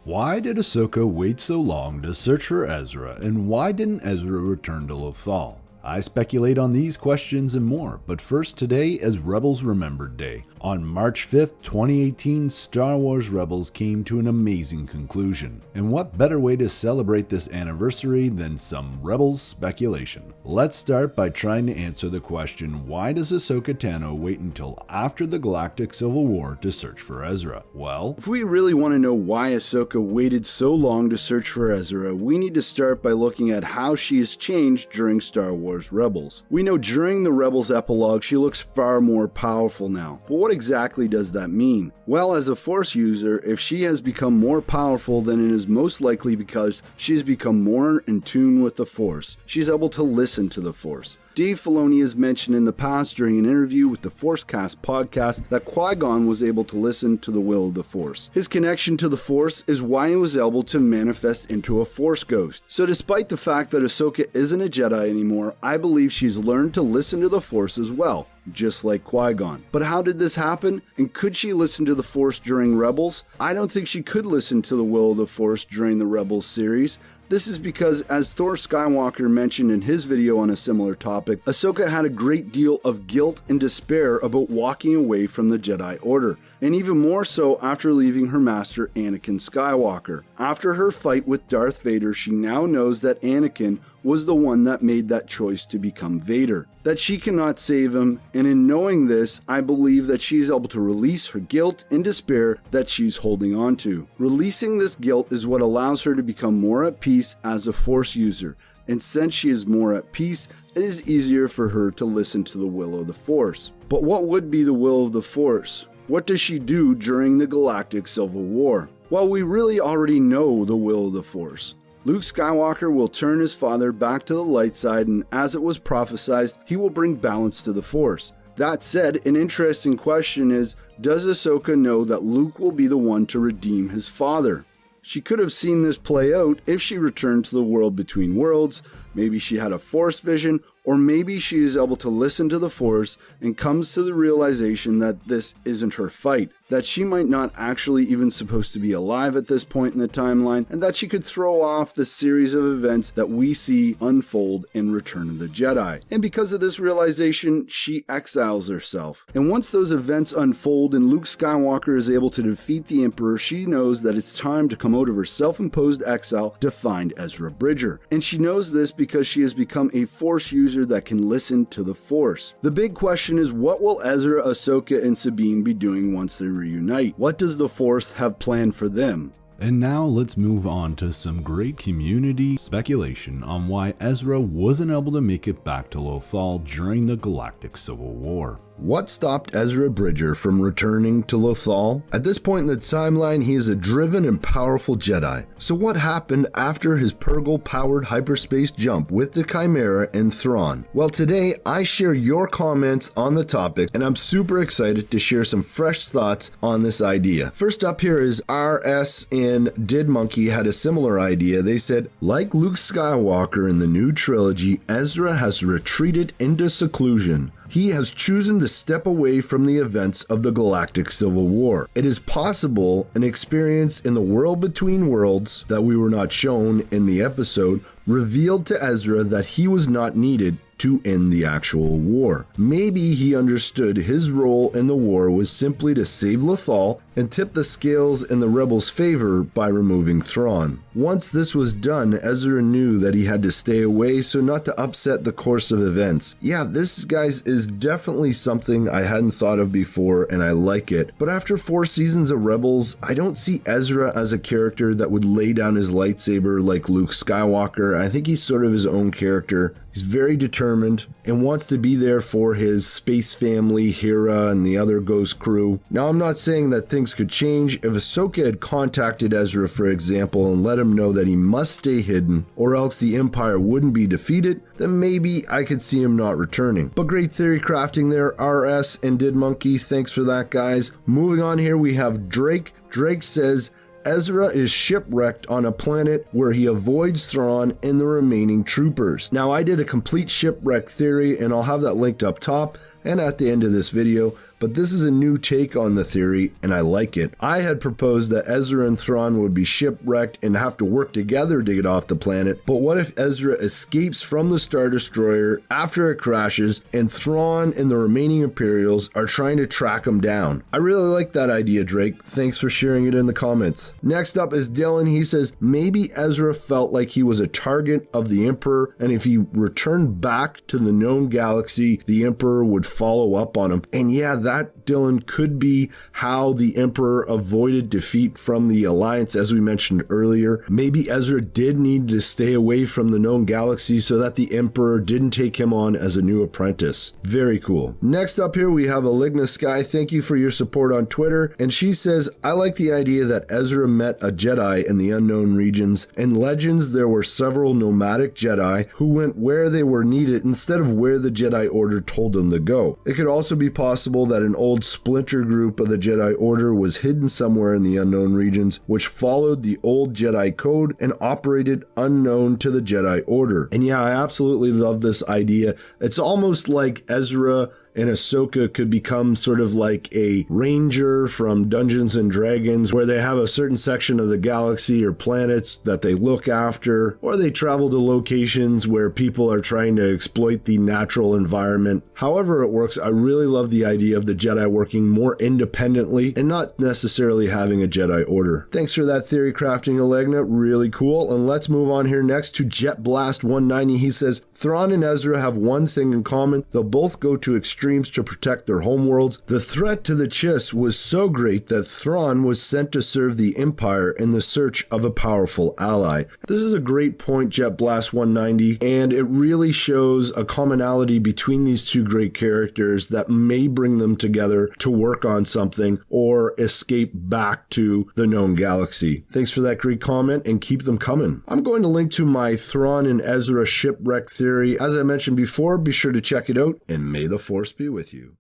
Why did Ahsoka wait so long to search for Ezra, and why didn't Ezra return to Lothal? I speculate on these questions and more, but first, today is Rebels Remembered Day. On March 5th, 2018, Star Wars Rebels came to an amazing conclusion. And what better way to celebrate this anniversary than some Rebels speculation? Let's start by trying to answer the question, why does Ahsoka Tano wait until after the Galactic Civil War to search for Ezra? Well, if we really want to know why Ahsoka waited so long to search for Ezra, we need to start by looking at how she has changed during Star Wars Rebels. We know during the Rebels epilogue she looks far more powerful now, but what exactly does that mean? Well, as a Force user, if she has become more powerful, then it is most likely because she has become more in tune with the Force. She's able to listen to the Force. Dave Filoni has mentioned in the past during an interview with the Forcecast podcast that Qui-Gon was able to listen to the will of the Force. His connection to the Force is why he was able to manifest into a Force ghost. So despite the fact that Ahsoka isn't a Jedi anymore, I believe she's learned to listen to the Force as well, just like Qui-Gon. But how did this happen? And could she listen to the Force during Rebels? I don't think she could listen to the will of the Force during the Rebels series. This is because, as Thor Skywalker mentioned in his video on a similar topic, Ahsoka had a great deal of guilt and despair about walking away from the Jedi Order, and even more so after leaving her master Anakin Skywalker. After her fight with Darth Vader, she now knows that Anakin was the one that made that choice to become Vader, that she cannot save him, and in knowing this, I believe that she's able to release her guilt and despair that she's holding on to. Releasing this guilt is what allows her to become more at peace as a Force user, and since she is more at peace, it is easier for her to listen to the will of the Force. But what would be the will of the Force? What does she do during the Galactic Civil War? Well, we really already know the will of the Force. Luke Skywalker will turn his father back to the light side, and as it was prophesied, he will bring balance to the Force. That said, an interesting question is, does Ahsoka know that Luke will be the one to redeem his father? She could have seen this play out if she returned to the world between worlds. Maybe she had a Force vision, or maybe she is able to listen to the Force and comes to the realization that this isn't her fight, that she might not actually even supposed to be alive at this point in the timeline, and that she could throw off the series of events that we see unfold in Return of the Jedi. And because of this realization, she exiles herself. And once those events unfold and Luke Skywalker is able to defeat the Emperor, she knows that it's time to come out of her self-imposed exile to find Ezra Bridger. And she knows this because she has become a Force user that can listen to the Force. The big question is, what will Ezra, Ahsoka, and Sabine be doing once they reunite? What does the Force have planned for them? and now let's move on to some great community speculation on why Ezra wasn't able to make it back to Lothal during the Galactic Civil War. What stopped Ezra Bridger from returning to Lothal? At this point in the timeline, he is a driven and powerful Jedi. So what happened after his Purgle-powered hyperspace jump with the Chimera and Thrawn? Well, today I share your comments on the topic, and I'm super excited to share some fresh thoughts on this idea. First up here is RS and Did Monkey had a similar idea. They said, like Luke Skywalker in the new trilogy, Ezra has retreated into seclusion. He has chosen to step away from the events of the Galactic Civil War. It is possible an experience in the world between worlds that we were not shown in the episode revealed to Ezra that he was not needed to end the actual war. Maybe he understood his role in the war was simply to save Lothal and tip the scales in the rebels' favor by removing Thrawn. Once this was done, Ezra knew that he had to stay away so not to upset the course of events. Yeah, this, guys, is definitely something I hadn't thought of before, and I like it. But after 4 seasons of Rebels, I don't see Ezra as a character that would lay down his lightsaber like Luke Skywalker. I think he's sort of his own character. He's very determined and wants to be there for his space family, Hera, and the other Ghost crew. Now, I'm not saying that things could change. If Ahsoka had contacted Ezra, for example, and let him know that he must stay hidden or else the Empire wouldn't be defeated, then maybe I could see him not returning. But great theory crafting there, RS and Did Monkey. Thanks for that, guys. Moving on here, we have Drake. Drake says, Ezra is shipwrecked on a planet where he avoids Thrawn and the remaining troopers. Now, I did a complete shipwreck theory, and I'll have that linked up top. and at the end of this video, but this is a new take on the theory, and I like it. I had proposed that Ezra and Thrawn would be shipwrecked and have to work together to get off the planet, but what if Ezra escapes from the Star Destroyer after it crashes, and Thrawn and the remaining Imperials are trying to track him down? I really like that idea, Drake. Thanks for sharing it in the comments. Next up is Dylan. He says, maybe Ezra felt like he was a target of the Emperor, and if he returned back to the known galaxy, the Emperor would follow up on him. And yeah, that, Dylan, could be how the Emperor avoided defeat from the Alliance, as we mentioned earlier. Maybe Ezra did need to stay away from the known galaxy so that the Emperor didn't take him on as a new apprentice. Very cool. Next up here, we have Aligna Sky. Thank you for your support on Twitter. And she says, I like the idea that Ezra met a Jedi in the unknown regions. In Legends, there were several nomadic Jedi who went where they were needed instead of where the Jedi Order told them to go. It could also be possible that an old splinter group of the Jedi Order was hidden somewhere in the unknown regions, which followed the old Jedi code and operated unknown to the Jedi Order. And yeah, I absolutely love this idea. It's almost like Ezra and Ahsoka could become sort of like a ranger from Dungeons and Dragons, where they have a certain section of the galaxy or planets that they look after, or they travel to locations where people are trying to exploit the natural environment. However it works, I really love the idea of the Jedi working more independently and not necessarily having a Jedi Order. Thanks for that theory crafting, Alegna. Really cool. And let's move on here next to Jet Blast 190. He says, Thrawn and Ezra have one thing in common. They'll both go to extremes to protect their homeworlds. The threat to the Chiss was so great that Thrawn was sent to serve the Empire in the search of a powerful ally. This is a great point, Jet Blast 190, and it really shows a commonality between these two great characters that may bring them together to work on something or escape back to the known galaxy. Thanks for that great comment, and keep them coming. I'm going to link to my Thrawn and Ezra shipwreck theory. As I mentioned before, be sure to check it out, and may the Force be with you.